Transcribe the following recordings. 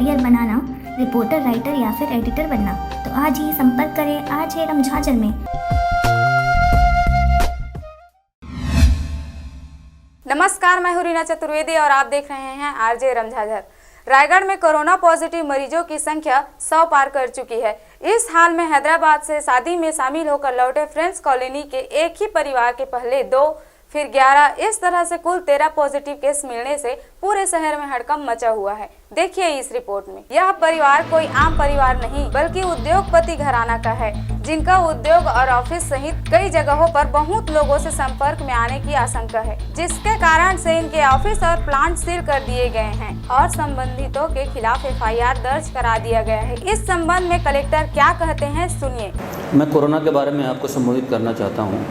Career बनाना, reporter, writer या फिर editor बनना, तो आज ही संपर्क करें आरजे रमझाझर में। नमस्कार, मैं हूं रीना चतुर्वेदी और आप देख रहे हैं आरजे रमझाझर। रायगढ़ में कोरोना पॉजिटिव मरीजों की संख्या 100 पार कर चुकी है। इस हाल में हैदराबाद से शादी में शामिल होकर लौटे फ्रेंड्स कॉलोनी के एक ही परिवार के पहले 2 फिर 11 इस तरह से कुल 13 पॉजिटिव केस मिलने से पूरे शहर में हड़कंप मचा हुआ है। देखिए इस रिपोर्ट में। यह परिवार कोई आम परिवार नहीं बल्कि उद्योगपति घराना का है, जिनका उद्योग और ऑफिस सहित कई जगहों पर बहुत लोगों से संपर्क में आने की आशंका है, जिसके कारण से इनके ऑफिस और प्लांट सील कर दिए गए हैं और संबंधितों के खिलाफ FIR दर्ज करा दिया गया है। इस संबंध में कलेक्टर क्या कहते हैं, सुनिए। मैं कोरोना के बारे में आपको संबोधित करना चाहता हूँ।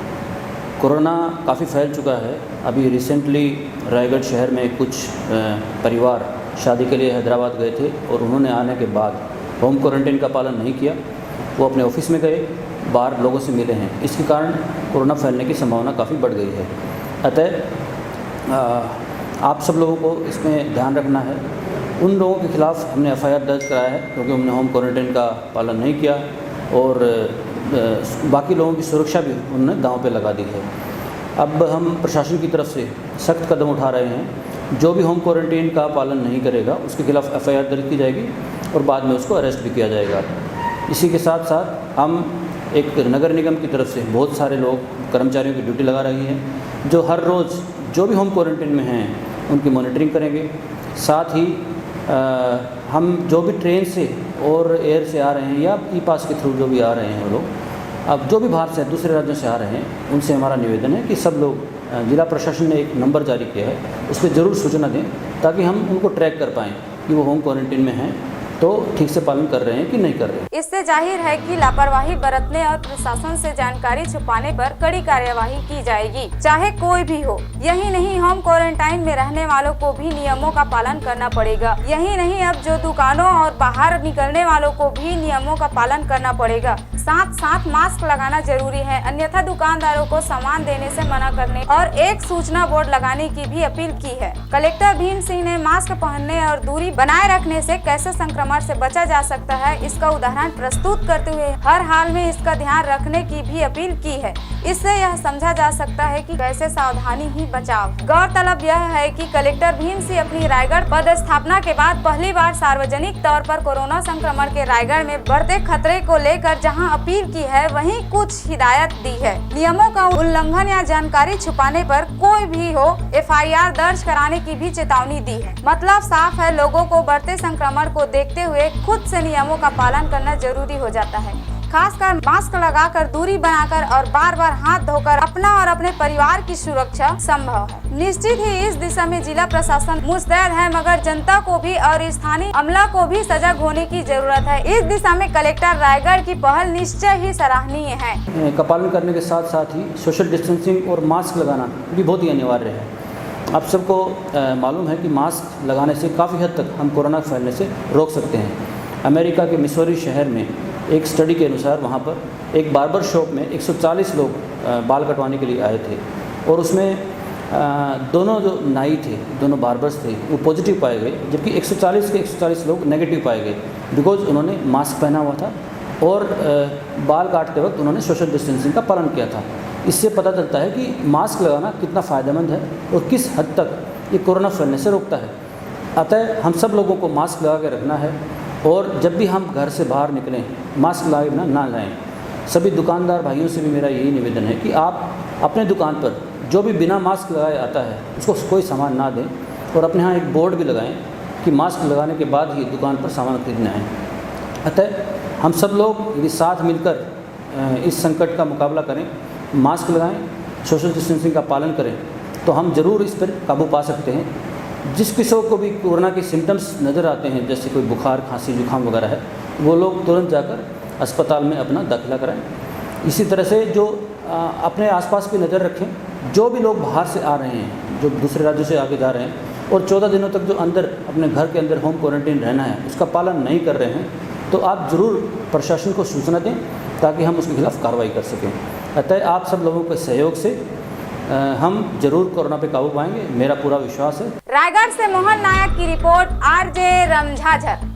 कोरोना काफ़ी फैल चुका है। अभी रिसेंटली रायगढ़ शहर में कुछ परिवार शादी के लिए हैदराबाद गए थे और उन्होंने आने के बाद होम क्वारंटाइन का पालन नहीं किया। वो अपने ऑफिस में गए, बाहर लोगों से मिले हैं। इसके कारण कोरोना फैलने की संभावना काफ़ी बढ़ गई है। अतः आप सब लोगों को इसमें ध्यान रखना है। उन लोगों के खिलाफ़ हमने FIR दर्ज कराया है क्योंकि हमने होम क्वारंटाइन का पालन नहीं किया और बाकी लोगों की सुरक्षा भी उन्होंने दांव पे लगा दी है। अब हम प्रशासन की तरफ से सख्त कदम उठा रहे हैं। जो भी होम क्वारंटाइन का पालन नहीं करेगा उसके खिलाफ़ FIR दर्ज की जाएगी और बाद में उसको अरेस्ट भी किया जाएगा। इसी के साथ साथ हम एक नगर निगम की तरफ से बहुत सारे लोग कर्मचारियों की ड्यूटी लगा रही हैं, जो हर रोज़ जो भी होम क्वारंटाइन में हैं उनकी मॉनिटरिंग करेंगे। साथ ही हम जो भी ट्रेन से और एयर से आ रहे हैं या ई-पास के थ्रू जो भी आ रहे हैं वो लोग, अब जो भी बाहर से दूसरे राज्यों से आ रहे हैं, उनसे हमारा निवेदन है कि सब लोग, जिला प्रशासन ने एक नंबर जारी किया है, उस पर ज़रूर सूचना दें ताकि हम उनको ट्रैक कर पाएँ कि वो होम क्वारंटाइन में हैं तो ठीक से पालन कर रहे हैं कि नहीं कर रहे हैं। इससे जाहिर है कि लापरवाही बरतने और प्रशासन से जानकारी छुपाने पर कड़ी कार्यवाही की जाएगी, चाहे कोई भी हो। यही नहीं, होम क्वारंटाइन में रहने वालों को भी नियमों का पालन करना पड़ेगा। यही नहीं, अब जो दुकानों और बाहर निकलने वालों को भी नियमों का पालन करना पड़ेगा। साथ साथ मास्क लगाना जरूरी है, अन्यथा दुकानदारों को सामान देने से मना करने और एक सूचना बोर्ड लगाने की भी अपील की है। कलेक्टर भीम सिंह ने मास्क पहनने और दूरी बनाए रखने से कैसे संक्रमण से बचा जा सकता है, इसका उदाहरण प्रस्तुत करते हुए हर हाल में इसका ध्यान रखने की भी अपील की है। इससे यह समझा जा सकता है कि कैसे सावधानी ही बचाव। गौरतलब यह है कि कलेक्टर भीम सिंह अपनी रायगढ़ पदस्थापना के बाद पहली बार सार्वजनिक तौर पर कोरोना संक्रमण के रायगढ़ में बढ़ते खतरे को लेकर जहां अपील की है, वहीं कुछ हिदायत दी है। नियमों का उल्लंघन या जानकारी छुपाने पर कोई भी हो FIR दर्ज कराने की भी चेतावनी दी है। मतलब साफ है, लोगों को बढ़ते संक्रमण को देखते हुए खुद से नियमों का पालन करना जरूरी हो जाता है। खासकर मास्क लगाकर, दूरी बनाकर और बार बार हाथ धोकर अपना और अपने परिवार की सुरक्षा संभव है। निश्चित ही इस दिशा में जिला प्रशासन मुस्तैद है, मगर जनता को भी और स्थानीय अमला को भी सजग होने की जरूरत है। इस दिशा में कलेक्टर रायगढ़ की पहल निश्चय ही सराहनीय है। का पालन करने के साथ साथ ही सोशल डिस्टेंसिंग और मास्क लगाना भी बहुत ही अनिवार्य है। आप सबको मालूम है कि मास्क लगाने से काफ़ी हद तक हम कोरोना फैलने से रोक सकते हैं। अमेरिका के मिसौरी शहर में एक स्टडी के अनुसार वहाँ पर एक बार्बर शॉप में 140 लोग बाल कटवाने के लिए आए थे और उसमें दोनों जो नाई थे, दोनों बार्बर्स थे, वो पॉजिटिव पाए गए, जबकि 140 के 140 लोग नेगेटिव पाए गए बिकॉज उन्होंने मास्क पहना हुआ था और बाल काटते वक्त उन्होंने सोशल डिस्टेंसिंग का पालन किया था। इससे पता चलता है कि मास्क लगाना कितना फ़ायदेमंद है और किस हद तक ये कोरोना फैलने से रोकता है। अतः हम सब लोगों को मास्क लगा के रखना है और जब भी हम घर से बाहर निकलें मास्क लगाए बिना ना जाएं। सभी दुकानदार भाइयों से भी मेरा यही निवेदन है कि आप अपने दुकान पर जो भी बिना मास्क लगाए आता है उसको कोई सामान ना दें और अपने यहाँ एक बोर्ड भी लगाएं कि मास्क लगाने के बाद ही दुकान पर सामान खरीदना है। अतः हम सब लोग यदि साथ मिलकर इस संकट का मुकाबला करें, मास्क लगाएं, सोशल डिस्टेंसिंग का पालन करें, तो हम ज़रूर इस पर काबू पा सकते हैं। जिस किसी को भी कोरोना के सिम्टम्स नज़र आते हैं, जैसे कोई बुखार, खांसी, जुकाम वगैरह है, वो लोग तुरंत जाकर अस्पताल में अपना दाखिला कराएं। इसी तरह से जो अपने आसपास की नज़र रखें। जो भी लोग बाहर से आ रहे हैं, जो दूसरे राज्यों से आगे जा रहे हैं और 14 दिनों तक जो अंदर अपने घर के अंदर होम क्वारंटाइन रहना है उसका पालन नहीं कर रहे हैं, तो आप ज़रूर प्रशासन को सूचना दें ताकि हम उसके खिलाफ़ कार्रवाई कर सकें। अतः आप सब लोगों के सहयोग से हम जरूर कोरोना पे काबू पाएंगे, मेरा पूरा विश्वास है। रायगढ़ से मोहन नायक की रिपोर्ट, आरजे रमझाझर।